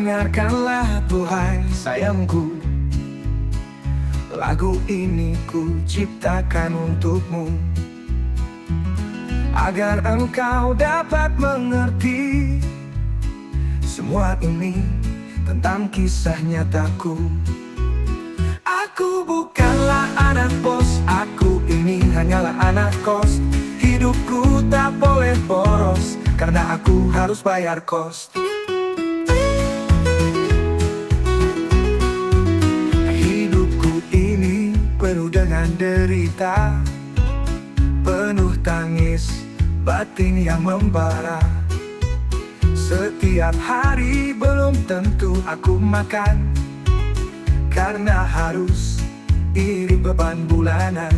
Dengarkanlah Tuhan sayangku, lagu ini ku ciptakan untukmu, agar engkau dapat mengerti semua ini tentang kisah nyataku. Aku bukanlah anak bos, aku ini hanyalah anak kos. Hidupku tak boleh boros, karena aku harus bayar kos. Hidupku ini penuh dengan derita, penuh tangis batin yang membara. Setiap hari belum tentu aku makan, karena harus iri beban bulanan.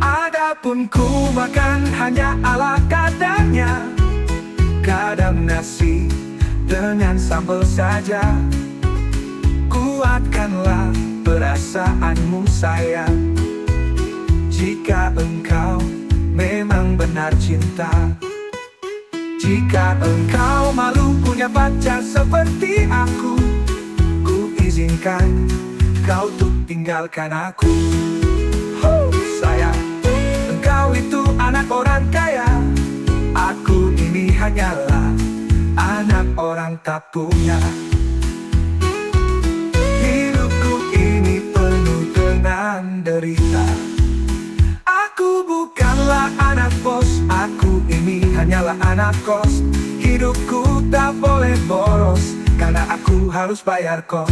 Adapun ku makan hanya ala kadarnya, kadang nasi dengan sambal saja. Kuatkanlah perasaanmu sayang, jika engkau memang benar cinta. Jika engkau malu punya pacar seperti aku, ku izinkan kau tuh tinggalkan aku. Sayang, engkau itu anak orang kaya, aku ini hanyalah anak orang tak punya. Hidupku ini penuh dengan derita. Aku bukanlah anak bos, aku ini hanyalah anak kos. Hidupku tak boleh boros, karena aku harus bayar kos.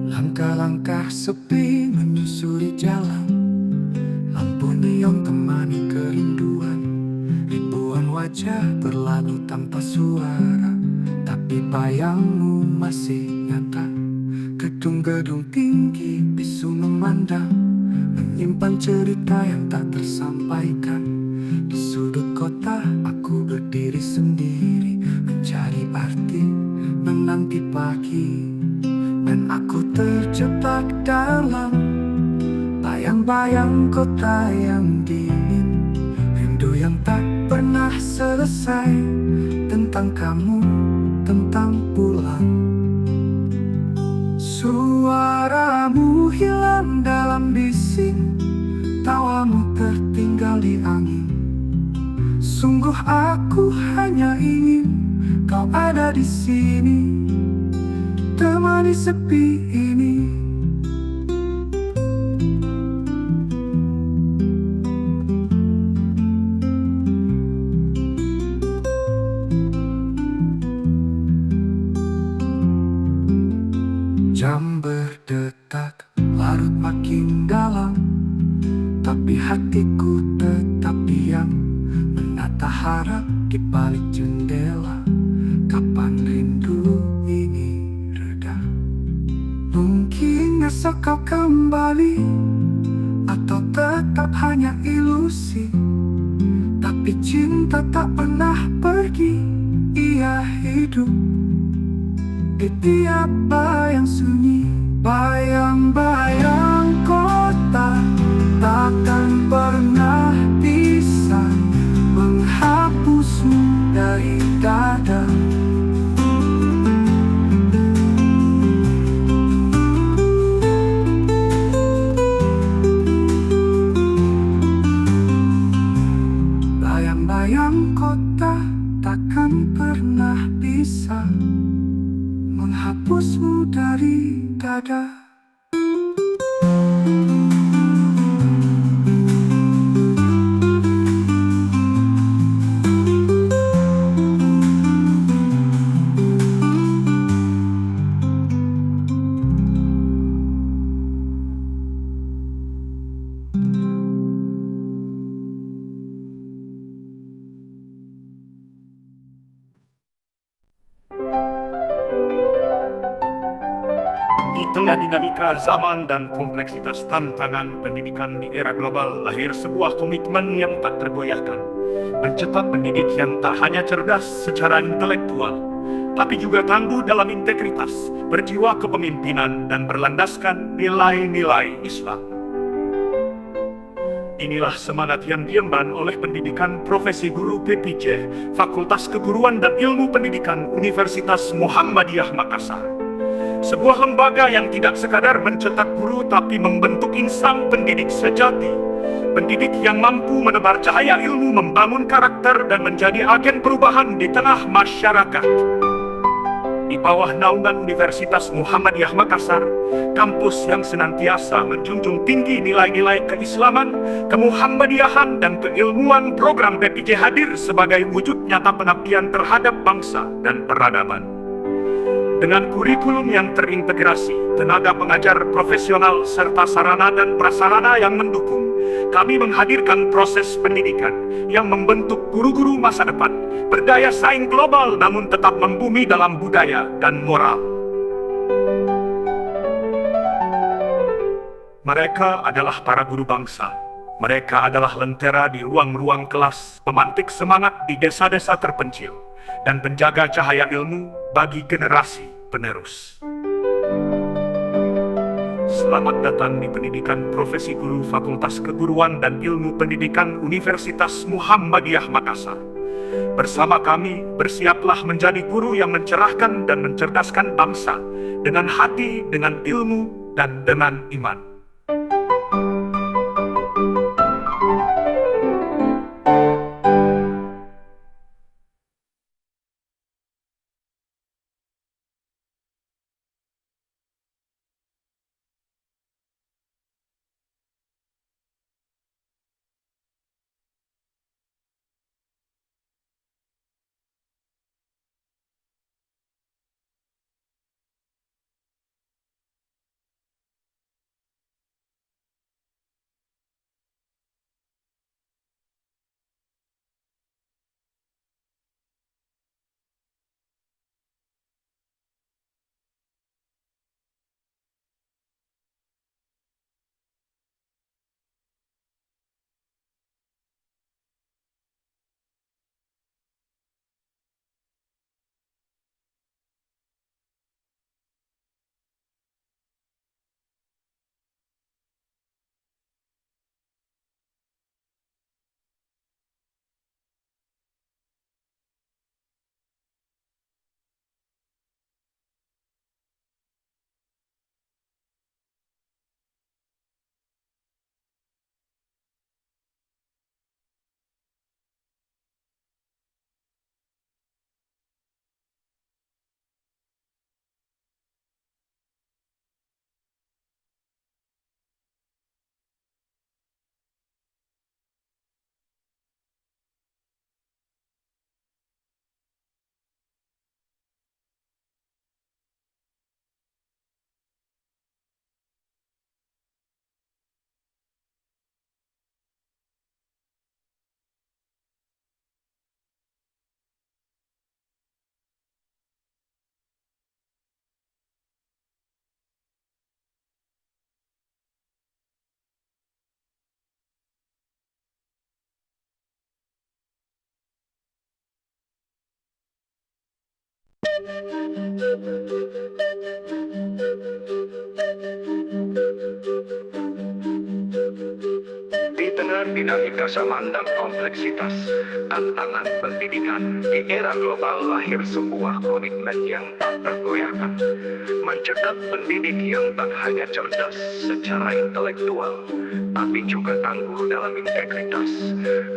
Langkah-langkah sepi menyusuri jalan, lampu neon temani kerinduan. Ribuan wajah berlalu tanpa suara, tapi bayangmu masih nyata. Gedung-gedung tinggi bisu memandang, menyimpan cerita yang tak tersampaikan. Di sudut kota aku berdiri sendiri, mencari arti, menanti pagi. Dan aku terjebak dalam bayang-bayang kota yang dingin, rindu yang tak pernah selesai, tentang kamu, tentang pulang. Suaramu hilang dalam bising, tawamu tertinggal di angin. Sungguh aku hanya ingin kau ada di sini, temani sepi ini. Jam berdetak, larut makin dalam, tapi hatiku tetap diam, menata harap di balik jendela. Kapan rindu ini reda? Mungkin esok kau kembali, atau tetap hanya ilusi. Tapi cinta tak pernah pergi, ia hidup di tiap bayang sunyi. Bayang-bayang kota takkan pernah bisa menghapusmu dari dada. Bayang-bayang kota takkan pernah bisa menghapusmu dari dada. Di tengah dinamika zaman dan kompleksitas tantangan pendidikan di era global, lahir sebuah komitmen yang tak tergoyahkan. mencetak pendidik yang tak hanya cerdas secara intelektual, tapi juga tangguh dalam integritas, berjiwa kepemimpinan, dan berlandaskan nilai-nilai Islam. Inilah semangat yang diemban oleh pendidikan profesi guru PPJ, Fakultas Keguruan dan Ilmu Pendidikan Universitas Muhammadiyah Makassar. Sebuah lembaga yang tidak sekadar mencetak guru tapi membentuk insan pendidik sejati. Pendidik yang mampu menebar cahaya ilmu, membangun karakter, dan menjadi agen perubahan di tengah masyarakat. Di bawah naungan Universitas Muhammadiyah Makassar, kampus yang senantiasa menjunjung tinggi nilai-nilai keislaman, kemuhammadiyahan, dan keilmuan, program PPJ hadir sebagai wujud nyata pengabdian terhadap bangsa dan peradaban. Dengan kurikulum yang terintegrasi, tenaga pengajar profesional, serta sarana dan prasarana yang mendukung, kami menghadirkan proses pendidikan yang membentuk guru-guru masa depan, berdaya saing global namun tetap membumi dalam budaya dan moral. Mereka adalah para guru bangsa. Mereka adalah lentera di ruang-ruang kelas, pemantik semangat di desa-desa terpencil, dan penjaga cahaya ilmu bagi generasi penerus. Selamat datang di pendidikan profesi guru Fakultas Keguruan dan Ilmu Pendidikan Universitas Muhammadiyah Makassar. Bersama kami, bersiaplah menjadi guru yang mencerahkan dan mencerdaskan bangsa dengan hati, dengan ilmu, dan dengan iman. Di tengah dinamika zaman dan kompleksitas tantangan pendidikan di era global, lahir sebuah komitmen yang tak tergoyahkan, mencetak pendidik yang tak hanya cerdas secara intelektual, tapi juga tangguh dalam integritas,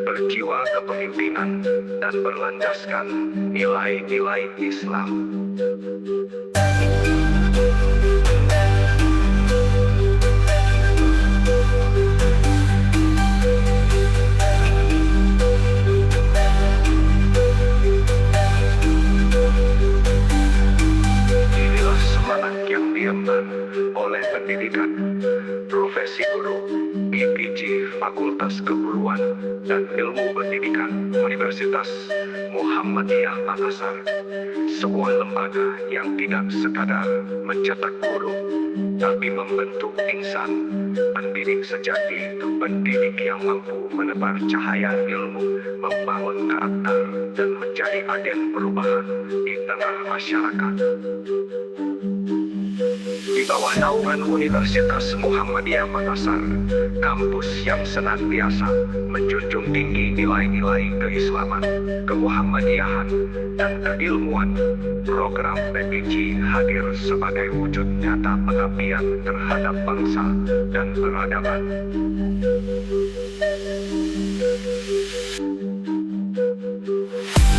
berjiwa kepemimpinan, dan berlandaskan nilai-nilai Islam. Inilah semangat yang diemban oleh pendidikan profesi guru PPJ Fakultas Keguruan dan Ilmu Pendidikan Universitas Muhammadiyah Makassar. Sebuah lembaga yang tidak sekadar mencetak guru, tapi membentuk insan, pendidik sejati, pendidik yang mampu menebar cahaya ilmu, membangun karakter, dan menjadi agen perubahan di tengah masyarakat. Di bawah naungan Universitas Muhammadiyah Makassar, kampus yang senantiasa menjunjung tinggi nilai-nilai keislaman, kemuhammadiyahan, dan keilmuan, program PPJ hadir sebagai wujud nyata pengabdian terhadap bangsa dan peradaban.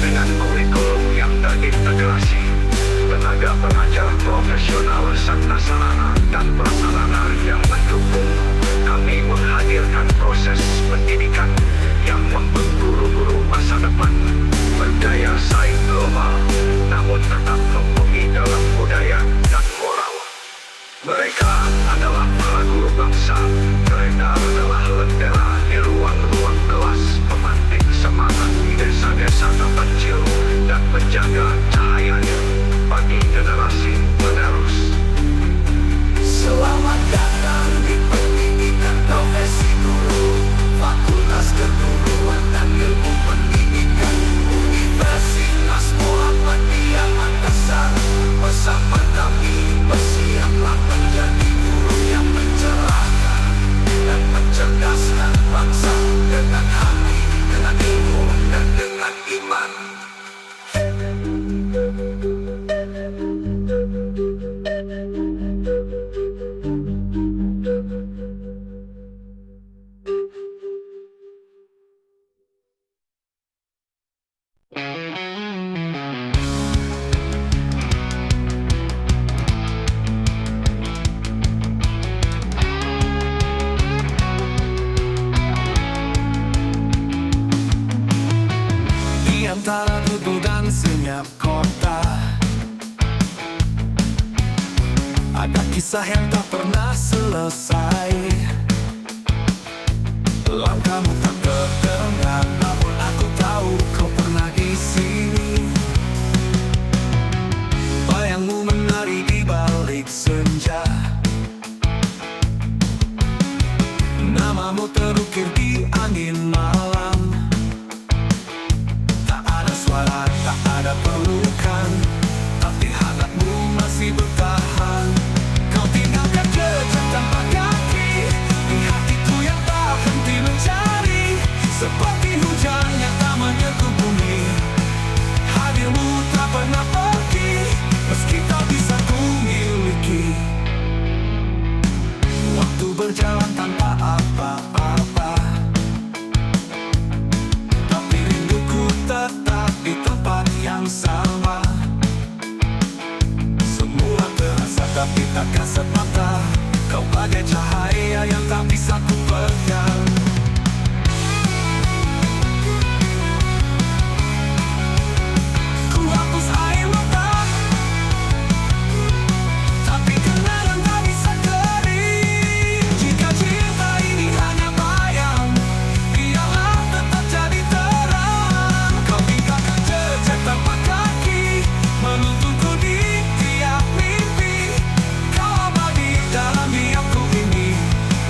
Dengan kurikulum yang terintegrasi, tenaga pengajar profesional serta sarana dan prasarana yang mendukung, kami menghadirkan proses pendidikan yang membentuk guru-guru masa depan berdaya saing global, namun tetap mumpuni dalam budaya dan moral. Mereka adalah para guru bangsa. Mereka adalah lentera di ruang-ruang kelas, pemantik semangat di desa-desa terpencil dan menjaga cahayanya bagi generasi penerus. Selamat datang di pendidikan profesi guru, Fakultas Keguruan dan Ilmu Pendidikan Universitas Muhammadiyah Makassar. Bersama kami bersiaplah menjadi guru yang mencerahkan dan mencerdaskan bangsa dengan hati, dengan ilmu, dan dengan iman. Di antara tutul dan senyap kota, ada kisah yang tak pernah selesai. Langkahmu tak terdengar, namun aku tahu kau pernah di sini. Bayangmu menari di balik senja, namamu terukir di angin malam. Tak ada suara, tak ada pelukan, tapi hangatmu masih bertahan. Kau tinggalkan jejak tanpa kaki di hatiku yang tak henti mencari, seperti hujan yang tak menyentuh bumi. Hadirmu tak pernah pergi, meski tak bisa ku miliki. Waktu berjalan tanpa apa-apa, tapi rinduku tetap di tempat yang sama. Semua terasa tapi tak kasat mata, kau bagai cahaya yang tak bisa ku pegang. Ku hapus air mata, tapi kenangan tak bisa kering. Jika cinta ini hanya bayang, biarlah tetap jadi terang. Kau tinggalkan jejak tanpa kaki, menuntunku di tiap mimpi. Kau abadi dalam diamku ini,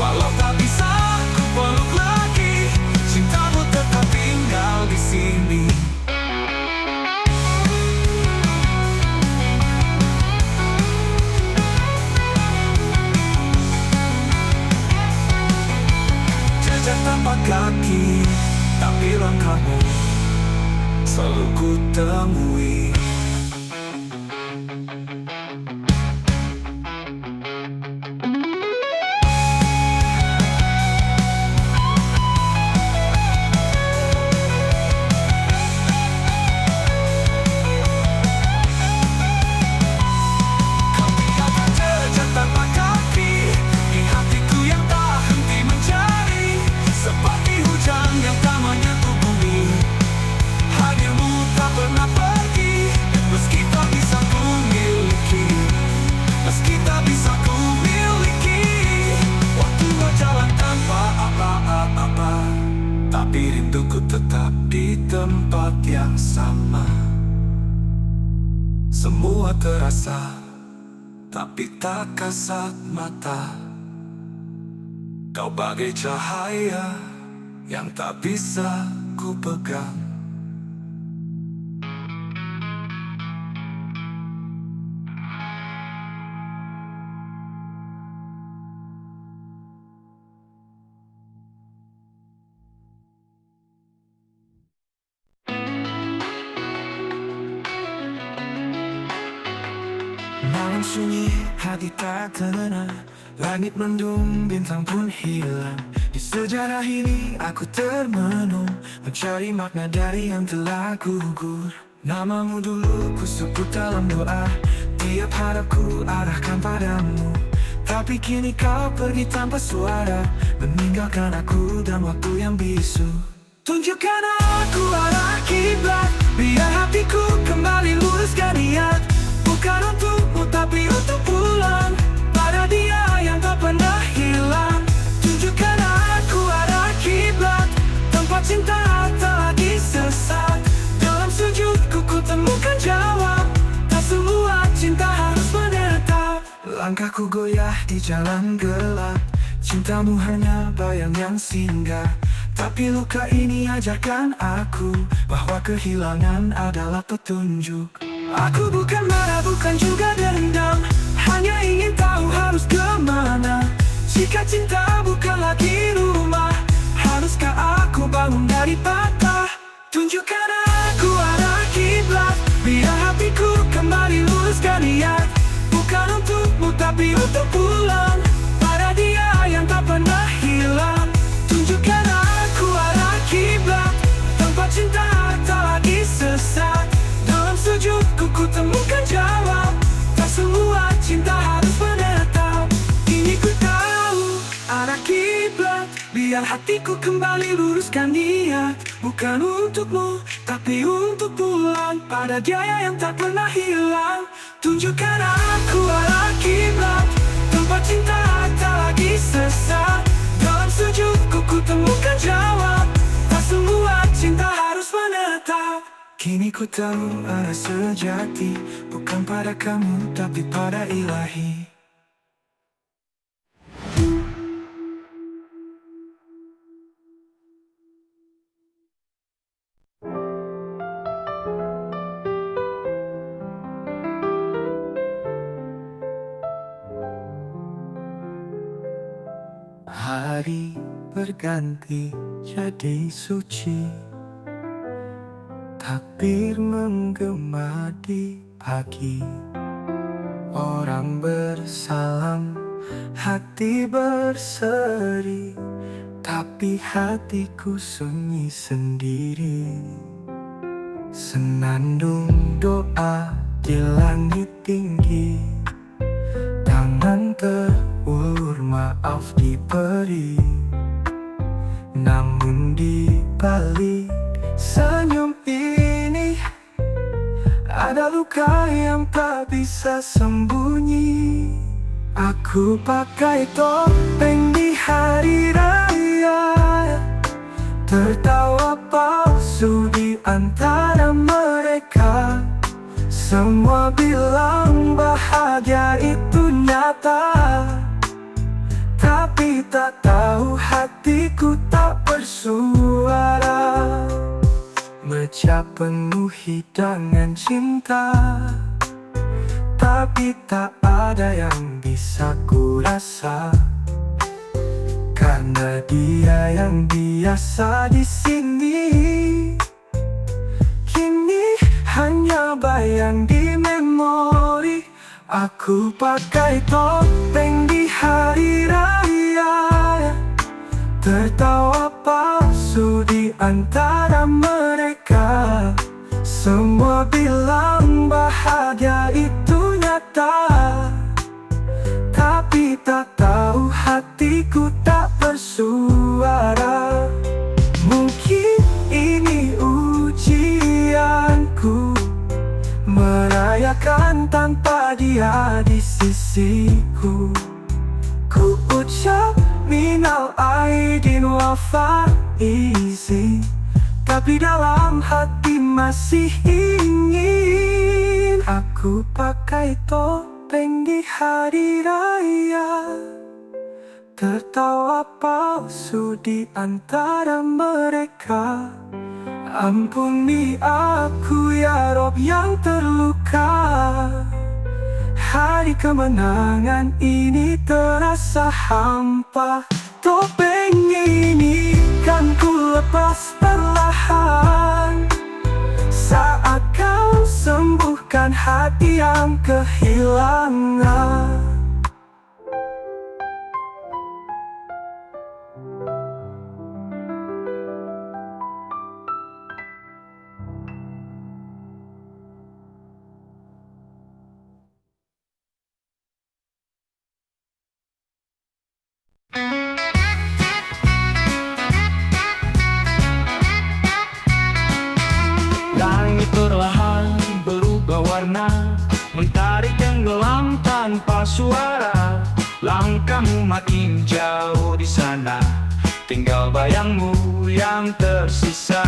walau tak bisa ku peluk lagi, cintamu tetap tinggal di sini. Jejak tanpa kaki, tapi langkahmu selalu ku temui. Kau tinggalkan jejak tanpa kaki di hatiku yang tak henti mencari, seperti hujan yang tak menyentuh bumi. Hadirmu tak pernah pergi, tempat yang sama. Semua terasa, tapi tak kasat mata. Kau bagai cahaya yang tak bisa ku pegang. Malam sunyi, hati tak tenang. Langit mendung, bintang pun hilang. Di sejarah ini aku termenung, mencari makna dari yang telah gugur. Namamu dulu ku sebut dalam doa, tiap harapku arahkan padamu. Tapi kini kau pergi tanpa suara, meninggalkan aku dan waktu yang bisu. Tunjukkan aku arah kiblat, biar hatiku kembali luruskan niat. Bukan untukmu tapi untuk pulang pada Dia yang tak pernah hilang. Tunjukkan aku arah kiblat, tempat cinta tak lagi sesat. Dalam sujudku ku temukan jawab, tak semua cinta harus menetap. Langkahku goyah di jalan gelap, cintamu hanya bayang yang singgah. Tapi luka ini ajarkan aku bahwa kehilangan adalah petunjuk. Aku bukan marah, bukan juga dendam, hanya ingin tahu harus kemana. Jika cinta bukan lagi rumah, haruskah aku bangun dari patah? Tunjukkan aku arah kiblat, biar hatiku kembali luruskan niat. Bukan untukmu tapi untuk pulang pada Dia yang tak pernah hilang. Tunjukkan aku arah kiblat, tempat cinta tak lagi sesat. Dalam sujudku ku temukan jawab, tak semua cinta harus menetap. Kini ku tahu arah kiblat, biar hatiku kembali luruskan niat. Bukan untukmu tapi untuk pulang pada Dia yang tak pernah hilang. Tunjukkan aku arah kiblat, tempat cinta tak lagi sesat. Dalam sujudku ku temukan jawab, tak semua cinta harus menetap. Kini ku tahu arah sejati, bukan pada kamu tapi pada Ilahi. Hari berganti jadi suci, takbir menggema di pagi. Orang bersalam, hati berseri, tapi hatiku sunyi sendiri. Senandung doa di langit tinggi, tangan terulur maaf diberi. Namun di balik senyum ini ada luka yang tak bisa sembunyi. Aku pakai topeng di hari raya, tertawa palsu di antara mereka. Semua bilang bahagia itu nyata, tapi tak tahu hatiku tak bersuara. Meja penuh hidangan cinta, tapi tak ada yang bisa ku rasa. Karena Dia yang biasa di sini, kini hanya bayang di memori. Aku pakai topeng di hari raya, tertawa palsu di antara mereka. Semua bilang bahagia itu nyata, tapi tak tahu hatiku tak bersuara. Mungkin ini ujianku, merayakan tanpa Dia di sisiku. Ku ucap minal aidin wal faizin, tapi dalam hati masih ingin aku pakai topeng di hari raya. Tertawa palsu di antara mereka. Ampuni aku ya Rob yang terluka. Hari kemenangan ini terasa hampa. Topeng ini kan ku lepas perlahan saat kau sembuhkan hati yang kehilangan. Langit perlahan berubah warna, mentari tenggelam tanpa suara. Langkahmu makin jauh di sana, tinggal bayangmu yang tersisa.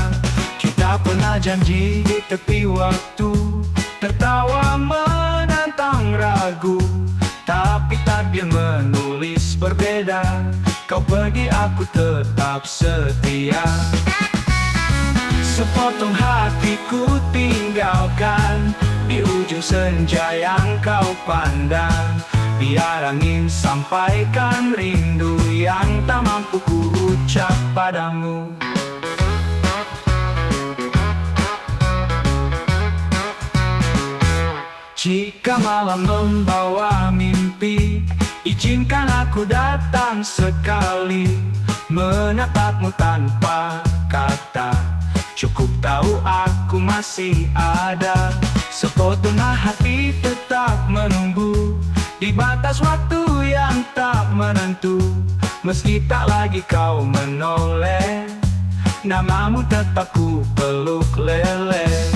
Kita pernah janji di tepi waktu, tertawa menantang ragu. Tapi takdir menulis berbeda, kau pergi aku tetap setia. Sepotong hatiku tinggalkan di ujung senja yang kau pandang. Biar angin sampaikan rindu yang tak mampu ku ucap padamu. Jika malam membawa mimpi, izinkan aku datang sekali, menatapmu tanpa kata. Cukup tahu aku masih ada. Sepotong hati tetap menunggu di batas waktu yang tak menentu. Meski tak lagi kau menoleh, namamu tetap ku peluk leleh.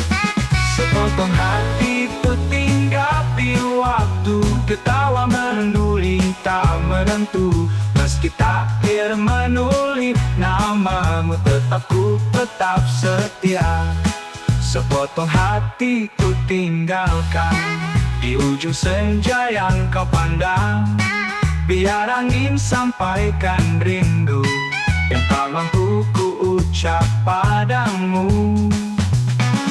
Sepotong hati tertinggal di waktu, ketawa menunduli tak menentu. Meski takdir menulis namamu, tetap ku tetap setia. Sepotong hati ku tinggalkan di ujung senja yang kau pandang. Biar angin sampaikan rindu yang tak mampu ku ucap padamu.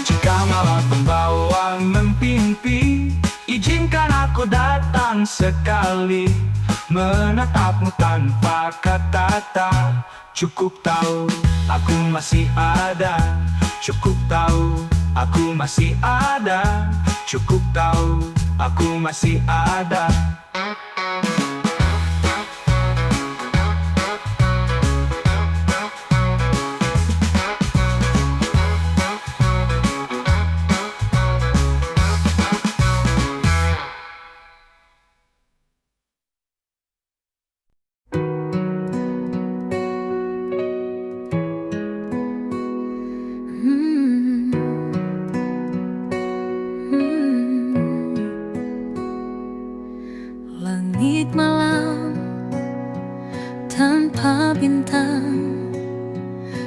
Jika malam membawa mimpi, izinkan aku datang sekali, menatapmu tanpa kata-kata. Cukup tahu aku masih ada. Cukup tahu aku masih ada. Cukup tahu aku masih ada. Langit malam tanpa bintang,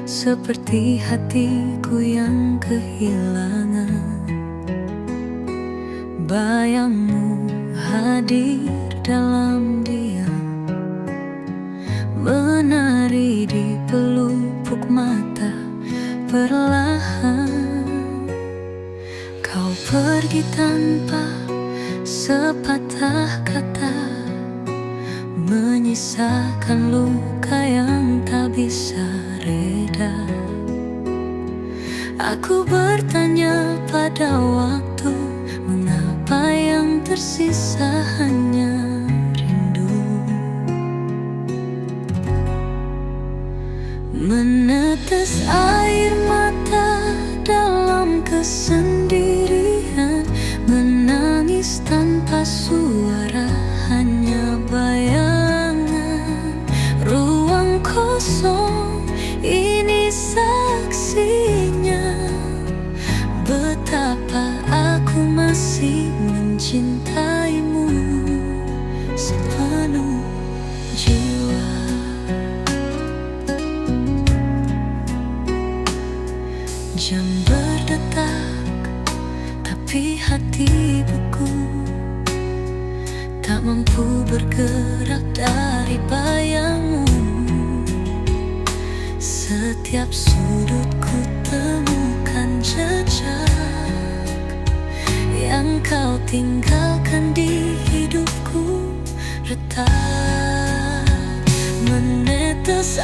seperti hatiku yang kehilangan. Bayangmu hadir dalam diam, menari di pelupuk mata perlahan. Kau pergi tanpa sepatah kata, menyisakan luka yang tak bisa reda. Aku bertanya pada waktu, mengapa yang tersisa hanya rindu. Menetes air mata dalam kesendirian, menangis tanpa suara, hanya bayangan. Ruang kosong ini saksinya, betapa aku masih mencintaimu sepenuh jiwa. jam berdetak, tapi hati buku tak mampu bergerak dari bayangmu. Setiap sudut ku temukan jejak yang kau tinggalkan di hidupku. Retak menetes